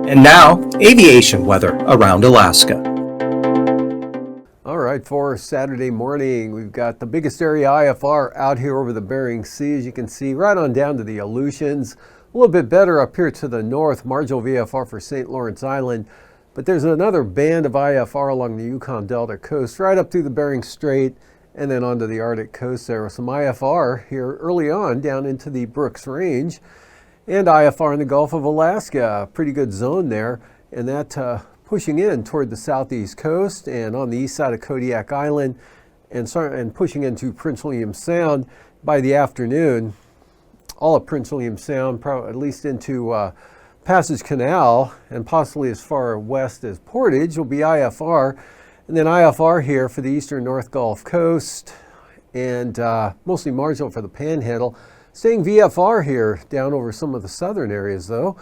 And now, aviation weather around Alaska. All right, for Saturday morning, we've got the biggest area IFR out here over the Bering Sea, as you can see, right on down to the Aleutians. A little bit better up here to the north, marginal VFR for St. Lawrence Island. But there's another band of IFR along the Yukon Delta coast, right up through the Bering Strait, and then onto the Arctic coast there. Some IFR here early on down into the Brooks Range, and IFR in the Gulf of Alaska. Pretty good zone there, and that pushing in toward the southeast coast and on the east side of Kodiak Island, and pushing into Prince William Sound by the afternoon. All of Prince William Sound, probably at least into Passage Canal, and possibly as far west as Portage will be IFR. And then IFR here for the eastern North Gulf Coast, and mostly marginal for the Panhandle. Staying VFR here down over some of the southern areas though.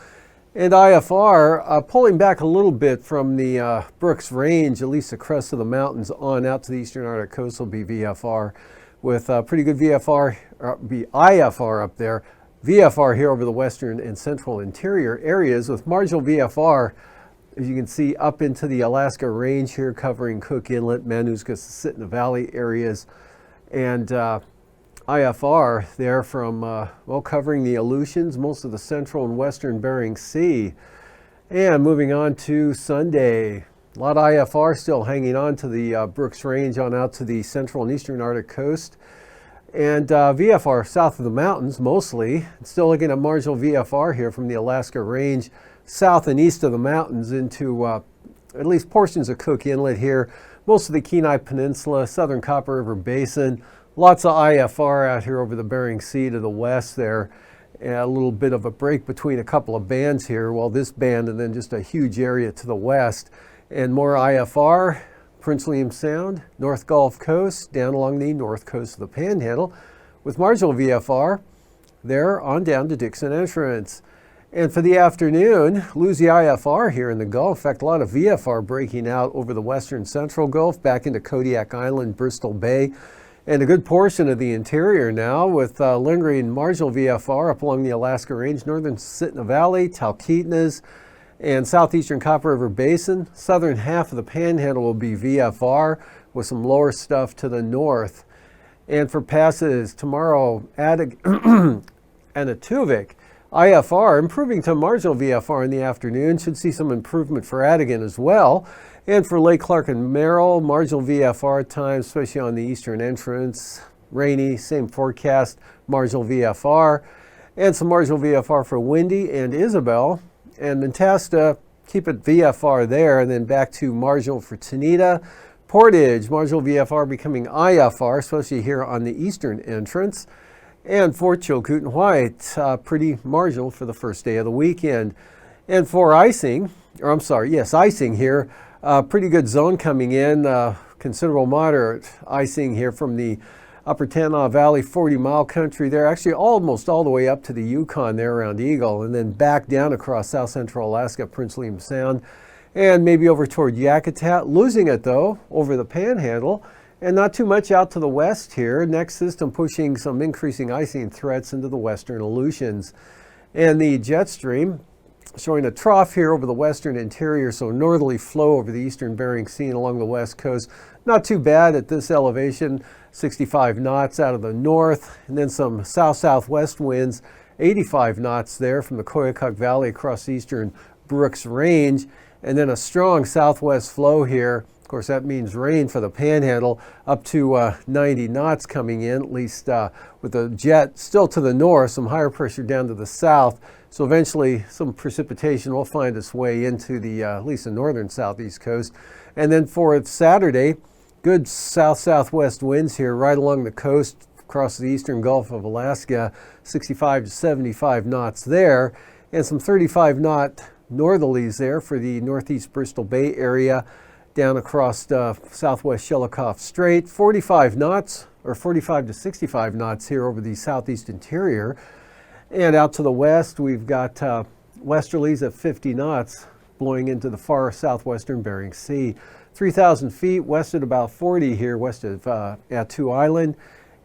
And IFR pulling back a little bit from the Brooks Range, at least the crest of the mountains on out to the eastern Arctic coast will be VFR, with pretty good VFR, IFR up there. VFR here over the western and central interior areas with marginal VFR, as you can see, up into the Alaska Range here, covering Cook Inlet, Manuscus-Sitna Valley areas, and IFR there from, well, covering the Aleutians, most of the central and western Bering Sea. And moving on to Sunday, a lot of IFR still hanging on to the Brooks Range on out to the central and eastern Arctic coast. And VFR south of the mountains mostly. Still looking at marginal VFR here from the Alaska Range, south and east of the mountains into at least portions of Cook Inlet here, most of the Kenai Peninsula, southern Copper River Basin. Lots of IFR out here over the Bering Sea to the west there. And a little bit of a break between a couple of bands here. Well, this band and then just a huge area to the west. And more IFR, Prince William Sound, North Gulf Coast, down along the north coast of the Panhandle, with marginal VFR there on down to Dixon Entrance. And for the afternoon, lose the IFR here in the Gulf. In fact, a lot of VFR breaking out over the western central Gulf, back into Kodiak Island, Bristol Bay, and a good portion of the interior now with lingering marginal VFR up along the Alaska Range, northern Sitna Valley, Talkeetnas, and southeastern Copper River Basin. Southern half of the Panhandle will be VFR with some lower stuff to the north. And for passes tomorrow, Anatuvik, IFR improving to marginal VFR in the afternoon. Should see some improvement for Adigan as well. And for Lake Clark and Merrill, marginal VFR at times, especially on the eastern entrance. Rainy, same forecast, marginal VFR. And some marginal VFR for Windy and Isabel. And Mentasta, keep it VFR there, and then back to marginal for Tanita. Portage, marginal VFR becoming IFR, especially here on the eastern entrance. And for Chilkoot and White, pretty marginal for the first day of the weekend. And for icing here, pretty good zone coming in, considerable moderate icing here from the Upper Tanana Valley 40-mile country there, actually almost all the way up to the Yukon there around Eagle, and then back down across south central Alaska, Prince William Sound, and maybe over toward Yakutat, losing it though over the Panhandle, and not too much out to the west here. Next system pushing some increasing icing threats into the western Aleutians. And the jet stream showing a trough here over the western interior, so northerly flow over the eastern Bering Sea and along the west coast. Not too bad at this elevation, 65 knots out of the north, and then some south-southwest winds, 85 knots there from the Koyukuk Valley across the eastern Brooks Range, and then a strong southwest flow here. Of course, that means rain for the Panhandle, up to 90 knots coming in, at least with the jet still to the north, some higher pressure down to the south. So eventually some precipitation will find its way into the, at least the northern southeast coast. And then for Saturday, good south-southwest winds here right along the coast across the eastern Gulf of Alaska, 65 to 75 knots there, and some 35-knot northerlies there for the northeast Bristol Bay area, down across southwest Shelikof Strait, 45 knots, or 45 to 65 knots here over the southeast interior. And out to the west, we've got westerlies at 50 knots blowing into the far southwestern Bering Sea. 3,000 feet west at about 40 here west of Attu Island,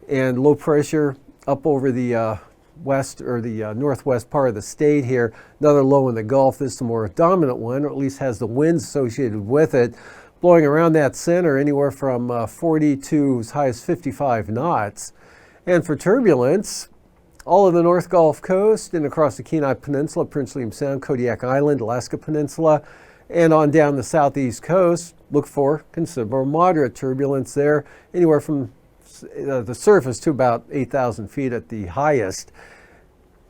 and low pressure up over the west or the northwest part of the state here. Another low in the Gulf. This is the more dominant one, or at least has the winds associated with it, blowing around that center anywhere from 40 to as high as 55 knots. And for turbulence, all of the North Gulf Coast and across the Kenai Peninsula, Prince William Sound, Kodiak Island, Alaska Peninsula, and on down the southeast coast, look for considerable moderate turbulence there, anywhere from the surface to about 8,000 feet at the highest.